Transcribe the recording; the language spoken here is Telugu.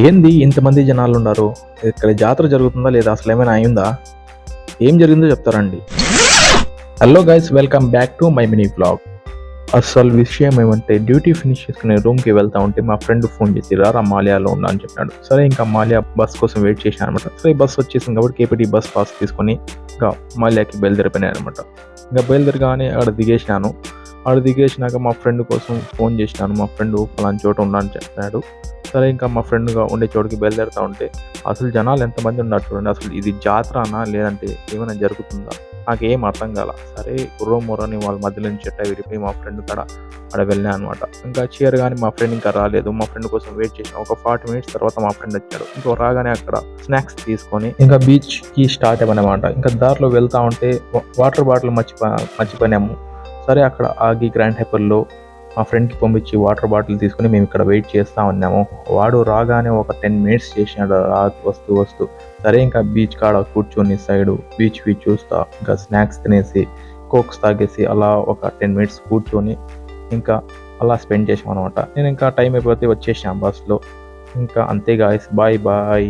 ఏంది ఇంతమంది జనాలు ఉన్నారు? ఇక్కడ జాతర జరుగుతుందా లేదా అసలు ఏమైనా అయిందా? ఏం జరిగిందో చెప్తారండి. Hello guys, welcome back to my mini vlog. అసలు విషయం ఏమంటే డ్యూటీ ఫినిష్ చేసుకునే రూమ్కి వెళ్తా ఉంటే మా ఫ్రెండ్ ఫోన్ చేసి రా మాలియాలో ఉన్నా అని చెప్పాడు. సరే ఇంకా మాలియా బస్ కోసం వెయిట్ చేశాను అనమాట. సరే బస్ వచ్చేసింది కాబట్టి కేపీటీ బస్ పాస్ తీసుకొని ఇంకా మాలియాకి బయలుదేరిపోయినాయి అనమాట. ఇంకా బయలుదేరగానే అక్కడ దిగేసినాక మా ఫ్రెండ్ కోసం ఫోన్ చేసినాను. మా ఫ్రెండ్ ఫలానా చోట ఉన్నా అని చెప్పాడు. సరే ఇంకా మా ఫ్రెండ్గా ఉండే చోటుకి బయలుదేరుతా ఉంటే అసలు జనాలు ఎంతమంది ఉన్నారు చూడండి. అసలు ఇది జాతరనా లేదంటే ఏమైనా జరుగుతుందా నాకేం అర్థం కాల. సరే కుర్రోమొరని వాళ్ళ మధ్యలో నుంచి చెట్ట విడిపోయి మా ఫ్రెండ్ అక్కడ వెళ్ళా అనమాట. ఇంకా చీర కానీ మా ఫ్రెండ్ ఇంకా రాలేదు. మా ఫ్రెండ్ కోసం వెయిట్ చేసిన ఒక 40 మినిట్స్ తర్వాత మా ఫ్రెండ్ వచ్చాడు. ఇంకా రాగానే అక్కడ స్నాక్స్ తీసుకొని ఇంకా బీచ్కి స్టార్ట్ అవ్వనమాట. ఇంకా దారిలో వెళ్తా ఉంటే వాటర్ బాటిల్ మర్చిపోయినాము. సరే అక్కడ ఆగి గ్రాండ్ హైపర్లో మా ఫ్రెండ్కి పంపించి వాటర్ బాటిల్ తీసుకుని మేము ఇక్కడ వెయిట్ చేస్తూ ఉన్నాము. వాడు రాగానే ఒక 10 మినిట్స్ చేసినాడు వస్తూ. సరే ఇంకా బీచ్ కాడ కూర్చొని సైడు బీచ్ చూస్తా ఇంకా స్నాక్స్ తినేసి కోక్స్ తాగేసి అలా ఒక 10 మినిట్స్ కూర్చొని ఇంకా అలా స్పెండ్ చేసాం అనమాట. నేను ఇంకా టైం అయిపోతే వచ్చేసాను బస్లో. ఇంకా అంతే గాయ్స్, బాయ్.